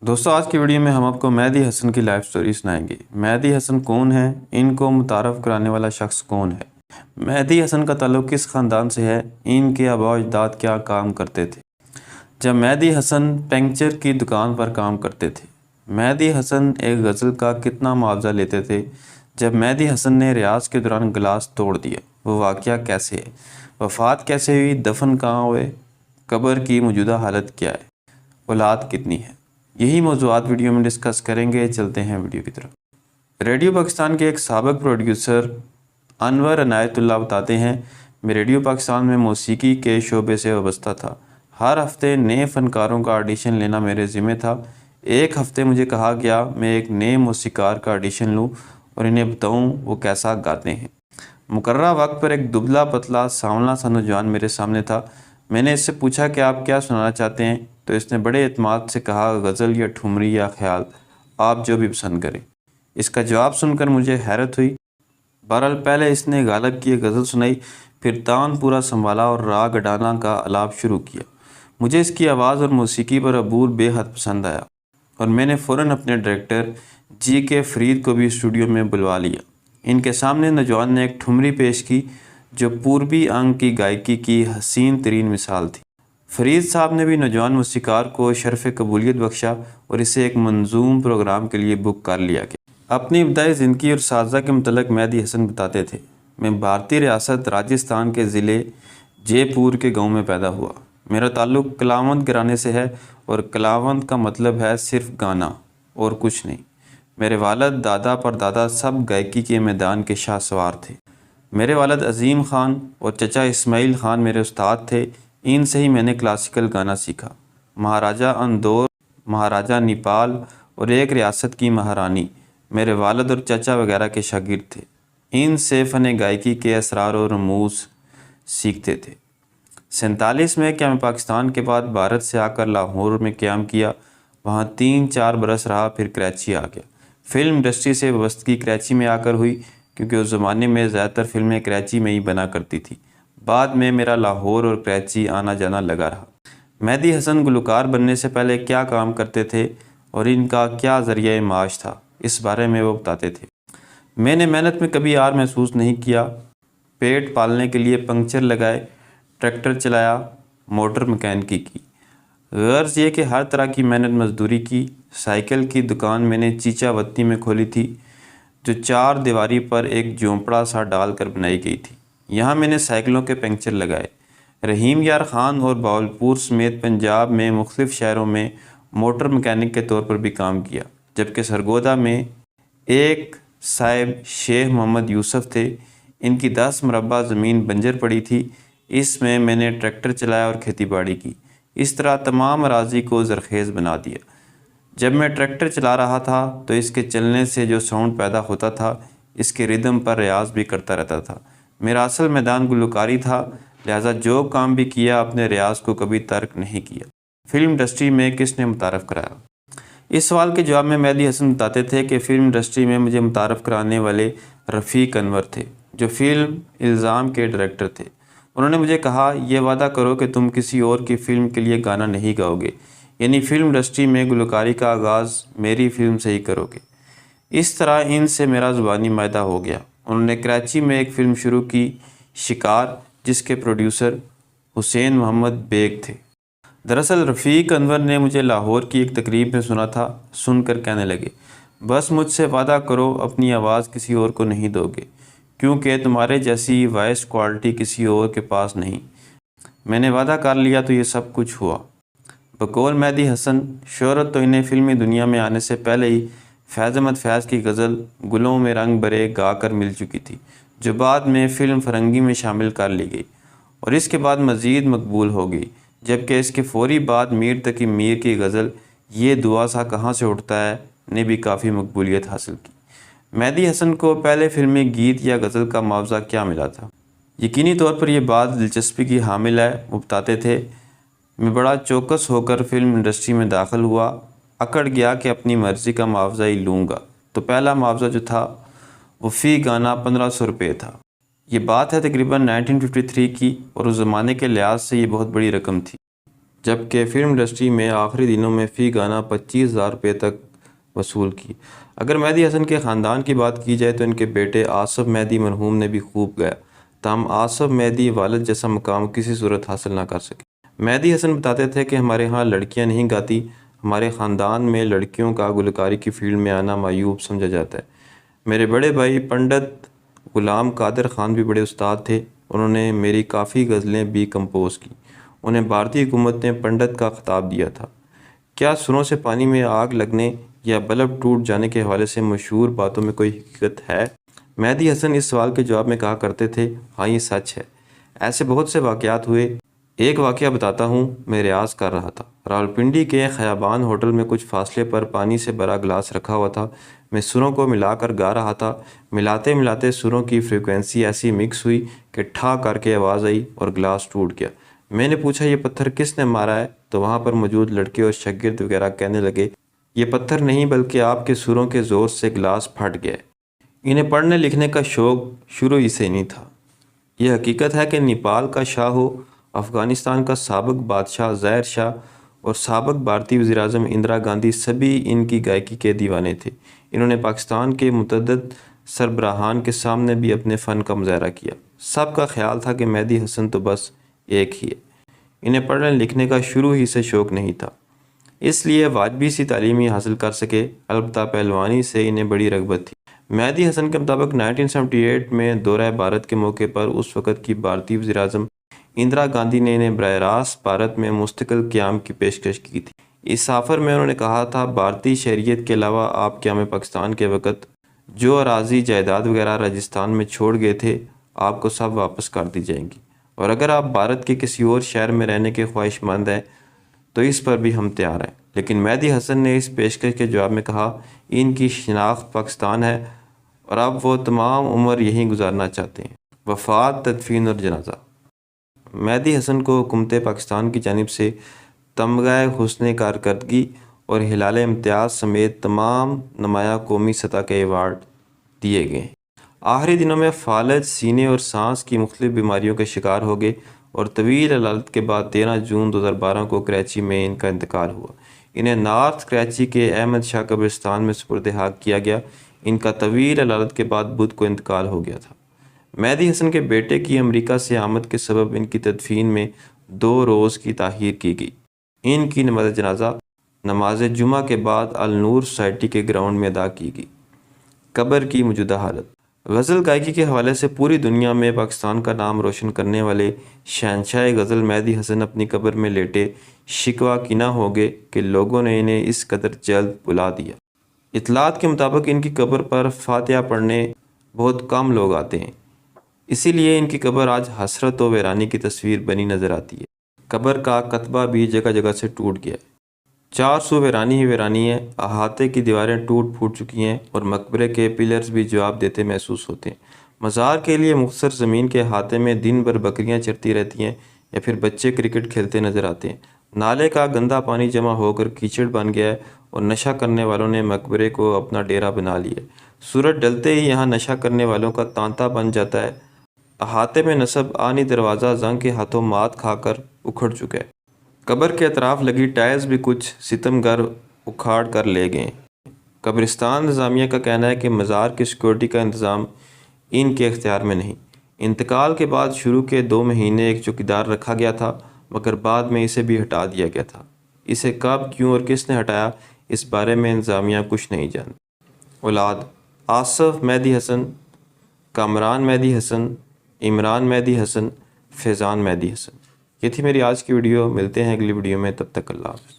دوستو آج کی ویڈیو میں ہم آپ کو مہدی حسن کی لائف سٹوری سنائیں گے۔ مہدی حسن کون ہے؟ ان کو متعارف کرانے والا شخص کون ہے؟ مہدی حسن کا تعلق کس خاندان سے ہے؟ ان کے آباء و اجداد کیا کام کرتے تھے؟ جب مہدی حسن پنکچر کی دکان پر کام کرتے تھے، مہدی حسن ایک غزل کا کتنا معاوضہ لیتے تھے؟ جب مہدی حسن نے ریاض کے دوران گلاس توڑ دیا، وہ واقعہ کیسے ہے؟ وفات کیسے ہوئی؟ دفن کہاں ہوئے؟ قبر کی موجودہ حالت کیا ہے؟ اولاد کتنی ہے؟ یہی موضوعات ویڈیو میں ڈسکس کریں گے۔ چلتے ہیں ویڈیو کی طرف۔ ریڈیو پاکستان کے ایک سابق پروڈیوسر انور عنایت اللہ بتاتے ہیں، میں ریڈیو پاکستان میں موسیقی کے شعبے سے وابستہ تھا۔ ہر ہفتے نئے فنکاروں کا آڈیشن لینا میرے ذمہ تھا۔ ایک ہفتے مجھے کہا گیا میں ایک نئے موسیقار کا آڈیشن لوں اور انہیں بتاؤں وہ کیسا گاتے ہیں۔ مقررہ وقت پر ایک دبلا پتلا سانولا سا نوجوان میرے سامنے تھا۔ میں نے اس سے پوچھا کہ آپ کیا سنانا چاہتے ہیں، تو اس نے بڑے اعتماد سے کہا غزل یا ٹھمری یا خیال، آپ جو بھی پسند کریں۔ اس کا جواب سن کر مجھے حیرت ہوئی۔ بہرحال پہلے اس نے غالب کی ایک غزل سنائی، پھر تان پورا سنبھالا اور راگ اڈانا کا الاپ شروع کیا۔ مجھے اس کی آواز اور موسیقی پر عبور بے حد پسند آیا اور میں نے فوراً اپنے ڈائریکٹر جی کے فرید کو بھی اسٹوڈیو میں بلوا لیا۔ ان کے سامنے نوجوان نے ایک ٹھمری پیش کی جو پوربی انگ کی گائیکی کی حسین ترین مثال تھی۔ فرید صاحب نے بھی نوجوان موسیقار کو شرف قبولیت بخشا اور اسے ایک منظوم پروگرام کے لیے بک کر لیا گیا۔ اپنی ابتدائی زندگی اور اساتذہ کے متعلق مہدی حسن بتاتے تھے، میں بھارتی ریاست راجستھان کے ضلع جے پور کے گاؤں میں پیدا ہوا۔ میرا تعلق کلاوند گھرانے سے ہے اور کلاوند کا مطلب ہے صرف گانا اور کچھ نہیں۔ میرے والد، دادا، پردادا سب گائیکی کے میدان کے شاہ سوار تھے۔ میرے والد عظیم خان اور چچا اسماعیل خان میرے استاد تھے۔ ان سے ہی میں نے کلاسیکل گانا سیکھا۔ مہاراجہ اندور، مہاراجہ نیپال اور ایک ریاست کی مہارانی میرے والد اور چچا وغیرہ کے شاگرد تھے۔ ان سے فن گائیکی کے اسرار و رموز سیکھتے تھے۔ 47 میں کیا میں پاکستان کے بعد بھارت سے آ کر لاہور میں قیام کیا، وہاں 3-4 برس رہا، پھر کراچی آ گیا۔ فلم انڈسٹری سے وابستگی کراچی میں آ کر ہوئی کیونکہ اس زمانے میں زیادہ تر فلمیں کراچی میں ہی بنا کرتی تھی۔ بعد میں میرا لاہور اور کراچی آنا جانا لگا رہا۔ مہدی حسن گلوکار بننے سے پہلے کیا کام کرتے تھے اور ان کا کیا ذریعہ معاش تھا، اس بارے میں وہ بتاتے تھے۔ میں نے محنت میں کبھی ہار محسوس نہیں کیا۔ پیٹ پالنے کے لیے پنکچر لگائے، ٹریکٹر چلایا، موٹر مکینکی کی۔ غرض یہ کہ ہر طرح کی محنت مزدوری کی۔ سائیکل کی دکان میں نے چیچا وطنی میں کھولی تھی جو 4 دیواری پر ایک جھونپڑا سا ڈال کر بنائی گئی تھی۔ یہاں میں نے سائیکلوں کے پنکچر لگائے۔ رحیم یار خان اور باولپور سمیت پنجاب میں مختلف شہروں میں موٹر مکینک کے طور پر بھی کام کیا، جبکہ سرگودا میں ایک صاحب شیخ محمد یوسف تھے۔ ان کی 10 مربع زمین بنجر پڑی تھی، اس میں میں نے ٹریکٹر چلایا اور کھیتی باڑی کی۔ اس طرح تمام اراضی کو زرخیز بنا دیا۔ جب میں ٹریکٹر چلا رہا تھا تو اس کے چلنے سے جو ساؤنڈ پیدا ہوتا تھا، اس کے ردم پر ریاض بھی کرتا رہتا تھا۔ میرا اصل میدان گلوکاری تھا، لہٰذا جو کام بھی کیا اپنے ریاض کو کبھی ترک نہیں کیا۔ فلم انڈسٹری میں کس نے متعارف کرایا؟ اس سوال کے جواب میں مہدی حسن بتاتے تھے کہ فلم انڈسٹری میں مجھے متعارف کرانے والے رفیق انور تھے، جو فلم الزام کے ڈائریکٹر تھے۔ انہوں نے مجھے کہا، یہ وعدہ کرو کہ تم کسی اور کی فلم کے لیے گانا نہیں گاؤ گے، یعنی فلم انڈسٹری میں گلوکاری کا آغاز میری فلم سے ہی کرو گے۔ اس طرح ان سے میرا زبانی معاہدہ ہو گیا۔ انہوں نے کراچی میں ایک فلم شروع کی، شکار، جس کے پروڈیوسر حسین محمد بیگ تھے۔ دراصل رفیق انور نے مجھے لاہور کی ایک تقریب میں سنا تھا۔ سن کر کہنے لگے، بس مجھ سے وعدہ کرو اپنی آواز کسی اور کو نہیں دو گے، کیونکہ تمہارے جیسی وائس کوالٹی کسی اور کے پاس نہیں۔ میں نے وعدہ کر لیا تو یہ سب کچھ ہوا۔ بقول مہدی حسن، شہرت تو انہیں فلمی دنیا میں آنے سے پہلے ہی فیض احمد فیض کی غزل گلوں میں رنگ برے گا کر مل چکی تھی، جو بعد میں فلم فرنگی میں شامل کر لی گئی اور اس کے بعد مزید مقبول ہو گئی، جبکہ اس کے فوری بعد میر تقی میر کی غزل یہ دعا سا کہاں سے اٹھتا ہے نے بھی کافی مقبولیت حاصل کی۔ مہدی حسن کو پہلے فلمی گیت یا غزل کا معاوضہ کیا ملا تھا؟ یقینی طور پر یہ بات دلچسپی کی حامل ہے۔ وہ بتاتے تھے، میں بڑا چوکس ہو کر فلم انڈسٹری میں داخل ہوا، اکڑ گیا کہ اپنی مرضی کا معاوضہ ہی لوں گا، تو پہلا معاوضہ جو تھا وہ فی گانا 1500 روپے تھا۔ یہ بات ہے تقریباً 1953 کی، اور اس زمانے کے لحاظ سے یہ بہت بڑی رقم تھی۔ جبکہ فلم انڈسٹری میں آخری دنوں میں فی گانا 25,000 روپے تک وصول کی۔ اگر مہدی حسن کے خاندان کی بات کی جائے تو ان کے بیٹے آصف مہدی مرحوم نے بھی خوب گایا، تاہم آصف مہدی والد جیسا مقام کسی صورت حاصل نہ کر سکے۔ مہدی حسن بتاتے تھے کہ ہمارے ہاں لڑکیاں نہیں گاتی، ہمارے خاندان میں لڑکیوں کا گلوکاری کی فیلڈ میں آنا معیوب سمجھا جاتا ہے۔ میرے بڑے بھائی پنڈت غلام قادر خان بھی بڑے استاد تھے، انہوں نے میری کافی غزلیں بھی کمپوز کی۔ انہیں بھارتی حکومت نے پنڈت کا خطاب دیا تھا۔ کیا سروں سے پانی میں آگ لگنے یا بلب ٹوٹ جانے کے حوالے سے مشہور باتوں میں کوئی حقیقت ہے؟ مہدی حسن اس سوال کے جواب میں کہا کرتے تھے، ہاں یہ سچ ہے، ایسے بہت سے واقعات ہوئے۔ ایک واقعہ بتاتا ہوں، میں ریاض کر رہا تھا، راولپنڈی کے خیابان ہوٹل میں کچھ فاصلے پر پانی سے بھرا گلاس رکھا ہوا تھا، میں سروں کو ملا کر گا رہا تھا، ملاتے ملاتے سروں کی فریکوینسی ایسی مکس ہوئی کہ ٹھا کر کے آواز آئی اور گلاس ٹوٹ گیا۔ میں نے پوچھا یہ پتھر کس نے مارا ہے؟ تو وہاں پر موجود لڑکے اور شاگرد وغیرہ کہنے لگے، یہ پتھر نہیں بلکہ آپ کے سروں کے زور سے گلاس پھٹ گیا۔ انہیں پڑھنے لکھنے کا شوق شروع ہی سے نہیں تھا۔ یہ حقیقت ہے کہ نیپال کا شاہ ہو، افغانستان کا سابق بادشاہ ظاہر شاہ اور سابق بھارتی وزیر اعظم اندرا گاندھی سبھی ان کی گائیکی کے دیوانے تھے۔ انہوں نے پاکستان کے متعدد سربراہان کے سامنے بھی اپنے فن کا مظاہرہ کیا۔ سب کا خیال تھا کہ مہدی حسن تو بس ایک ہی ہے۔ انہیں پڑھنے لکھنے کا شروع ہی سے شوق نہیں تھا، اس لیے واجبی سی تعلیم ہی حاصل کر سکے، البتہ پہلوانی سے انہیں بڑی رغبت تھی۔ مہدی حسن کے مطابق 1978 میں دورہ بھارت کے موقع پر اس وقت کی بھارتی وزیر اعظم اندرا گاندھی نے انہیں براہ راست بھارت میں مستقل قیام کی پیشکش کی تھی۔ اس سفر میں انہوں نے کہا تھا، بھارتی شہریت کے علاوہ آپ قیام پاکستان کے وقت جو اراضی جائیداد وغیرہ راجستھان میں چھوڑ گئے تھے، آپ کو سب واپس کر دی جائیں گی، اور اگر آپ بھارت کے کسی اور شہر میں رہنے کے خواہش مند ہیں تو اس پر بھی ہم تیار ہیں۔ لیکن مہدی حسن نے اس پیشکش کے جواب میں کہا، ان کی شناخت پاکستان ہے اور اب وہ تمام عمر یہیں گزارنا چاہتے ہیں۔ وفات، تدفین اور جنازہ۔ مہدی حسن کو حکومت پاکستان کی جانب سے تمغہ حسن کارکردگی اور ہلال امتیاز سمیت تمام نمایاں قومی سطح کے ایوارڈ دیے گئے ہیں۔ آخری دنوں میں فالج، سینے اور سانس کی مختلف بیماریوں کے شکار ہو گئے اور طویل علالت کے بعد 13 جون 2012 کو کراچی میں ان کا انتقال ہوا۔ انہیں نارتھ کراچی کے احمد شاہ قبرستان میں سپرد خاک کیا گیا۔ ان کا طویل علالت کے بعد بدھ کو انتقال ہو گیا تھا۔ مہدی حسن کے بیٹے کی امریکہ سے آمد کے سبب ان کی تدفین میں 2 روز کی تاخیر کی گئی۔ ان کی نماز جنازہ نماز جمعہ کے بعد النور سوسائٹی کے گراؤنڈ میں ادا کی گئی۔ قبر کی موجودہ حالت۔ غزل گائیکی کے حوالے سے پوری دنیا میں پاکستان کا نام روشن کرنے والے شہنشاہ غزل مہدی حسن اپنی قبر میں لیٹے شکوہ کینہ ہو گئے کہ لوگوں نے انہیں اس قدر جلد بلا دیا۔ اطلاعات کے مطابق ان کی قبر پر فاتحہ پڑھنے بہت کم لوگ آتے ہیں، اسی لیے ان کی قبر آج حسرت و ویرانی کی تصویر بنی نظر آتی ہے۔ قبر کا کتبہ بھی جگہ جگہ سے ٹوٹ گیا ہے، 4 سو ویرانی ہی ویرانی ہے، احاطے کی دیواریں ٹوٹ پھوٹ چکی ہیں اور مقبرے کے پلرز بھی جواب دیتے محسوس ہوتے ہیں۔ مزار کے لیے مختصر زمین کے احاطے میں دن بھر بکریاں چرتی رہتی ہیں یا پھر بچے کرکٹ کھیلتے نظر آتے ہیں۔ نالے کا گندا پانی جمع ہو کر کیچڑ بن گیا ہے اور نشہ کرنے والوں نے مقبرے کو اپنا ڈیرا بنا لیا ہے۔ سورج ڈلتے ہی یہاں نشہ کرنے والوں کا تانتا بن جاتا ہے۔ احاطے میں نصب آنی دروازہ زنگ کے ہاتھوں مات کھا کر اکھڑ چکا ہے۔ قبر کے اطراف لگی ٹائلز بھی کچھ ستمگر اکھاڑ کر لے گئے۔ قبرستان انتظامیہ کا کہنا ہے کہ مزار کی سیکورٹی کا انتظام ان کے اختیار میں نہیں۔ انتقال کے بعد شروع کے 2 مہینے ایک چوکیدار رکھا گیا تھا، مگر بعد میں اسے بھی ہٹا دیا گیا تھا۔ اسے کب، کیوں اور کس نے ہٹایا، اس بارے میں انتظامیہ کچھ نہیں جانتی۔ اولاد: آصف مہدی حسن، کامران مہدی حسن، عمران مہدی حسن، فیضان مہدی حسن۔ یہ تھی میری آج کی ویڈیو، ملتے ہیں اگلی ویڈیو میں، تب تک اللہ حافظ۔